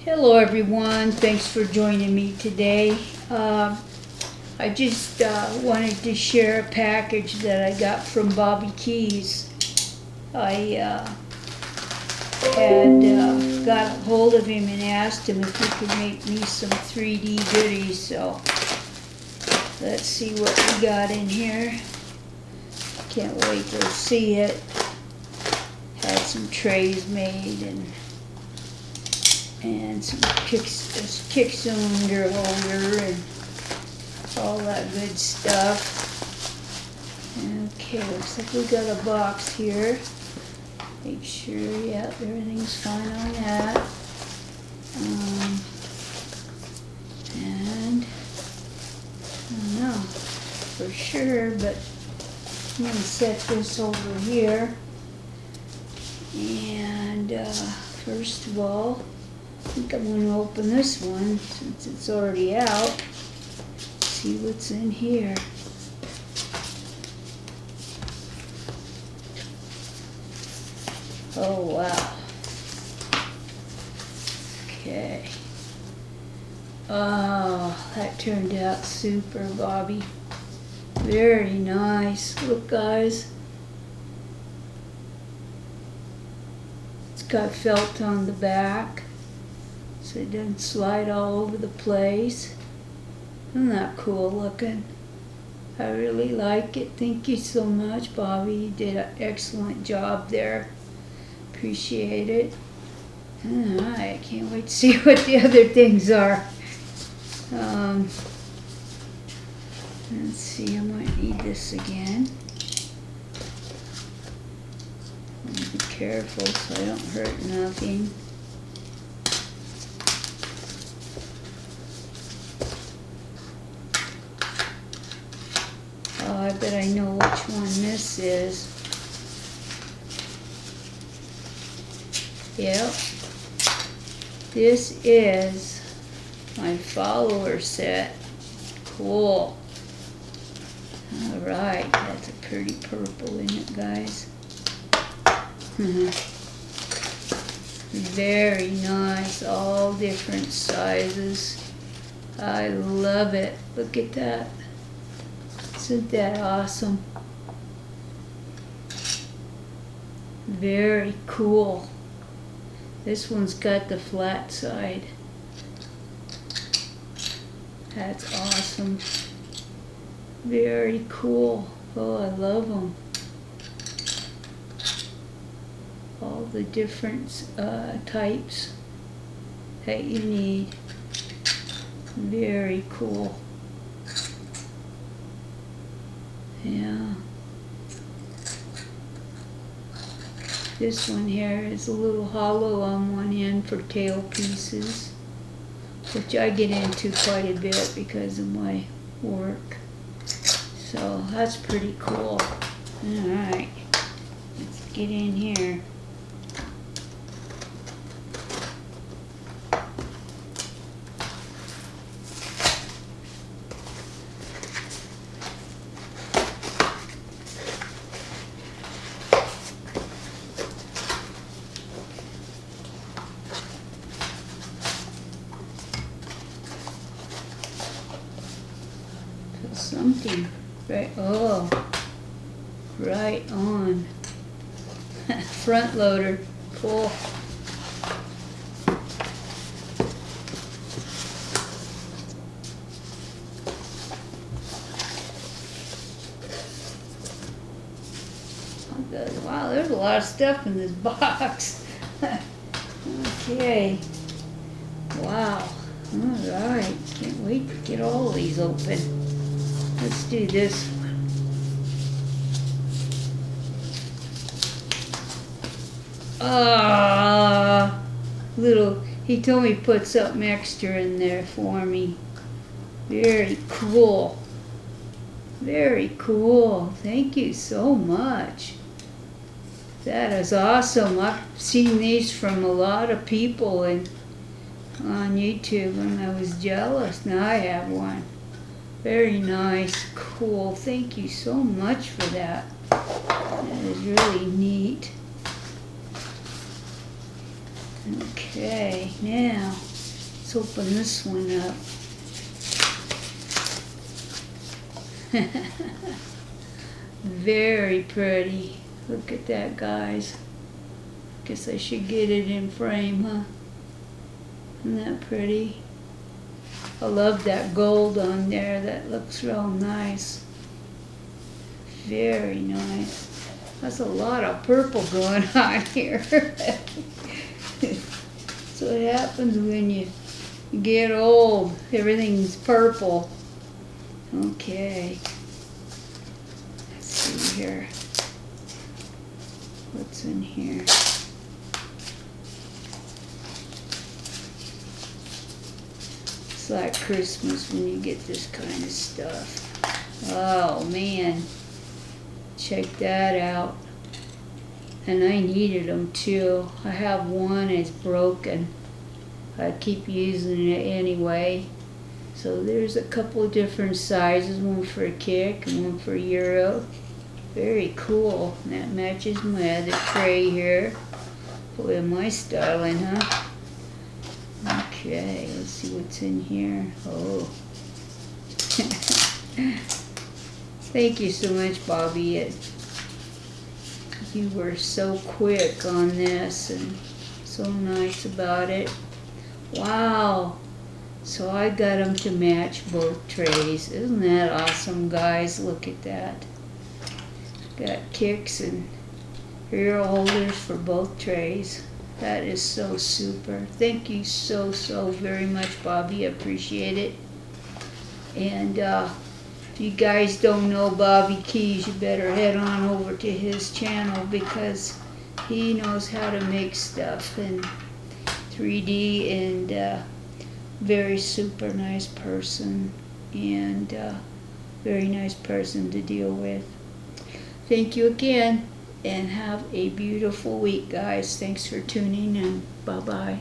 Hello everyone, thanks for joining me today. I just wanted to share a package that I got from Bobby Keyz. I had got a hold of him and asked him if he could make me some 3D goodies, so let's see what we got in here. Can't wait to see it. Had some trays made and some kick cylinder holder and all that good stuff. Okay, looks like we got a box here. Make sure, yeah, everything's fine on that. And I don't know for sure, but I'm gonna set this over here. And first of all, I think I'm going to open this one since it's already out. See what's in here. Oh wow. Okay. Oh, that turned out super, Bobby. Very nice. Look, guys. It's got felt on the back, so it doesn't slide all over the place. Isn't that cool looking? I really like it. Thank you so much, Bobby. You did an excellent job there. Appreciate it. Alright, can't wait to see what the other things are. Let's see, I might need this again. Be careful so I don't hurt nothing. Oh, I bet I know which one this is. Yep. This is my follower set. Cool. Alright, that's a pretty purple, isn't it, guys? Very nice, all different sizes. I love it. Look at that. Isn't that awesome? Very cool. This one's got the flat side. That's awesome. Very cool. Oh, I love them. All the different types that you need. Very cool. Yeah. This one here is a little hollow on one end for tail pieces, which I get into quite a bit because of my work. So that's pretty cool. Alright, let's get in here. Something right, oh, right on. Front loader, cool. Wow, there's a lot of stuff in this box. Okay, wow, alright, can't wait to get all of these open. Let's do this one. He told me to put something extra in there for me. Very cool. Very cool. Thank you so much. That is awesome. I've seen these from a lot of people on YouTube and I was jealous. Now I have one. Very nice, cool. Thank you so much for that. That is really neat. Okay, now let's open this one up. Very pretty. Look at that, guys. Guess I should get it in frame, huh? Isn't that pretty? I love that gold on there. That looks real nice. Very nice. That's a lot of purple going on here. So what happens when you get old. Everything's purple. Okay. Let's see here. What's in here? It's like Christmas when you get this kind of stuff. Oh man. Check that out. And I needed them too. I have one, it's broken. I keep using it anyway. So there's a couple of different sizes, one for a kick and one for a euro. Very cool. And that matches my other tray here. Boy, my styling, huh? Okay, let's see what's in here. Oh. Thank you so much, Bobby. You were so quick on this and so nice about it. Wow. So I got them to match both trays. Isn't that awesome, guys? Look at that. Got kicks and hero holders for both trays. That is so super. Thank you so very much, Bobby. I appreciate it. And if you guys don't know Bobby Keyz, you better head on over to his channel because he knows how to make stuff in 3D, and very super nice person, and very nice person to deal with. Thank you again, and have a beautiful week, guys. Thanks for tuning in. Bye-bye.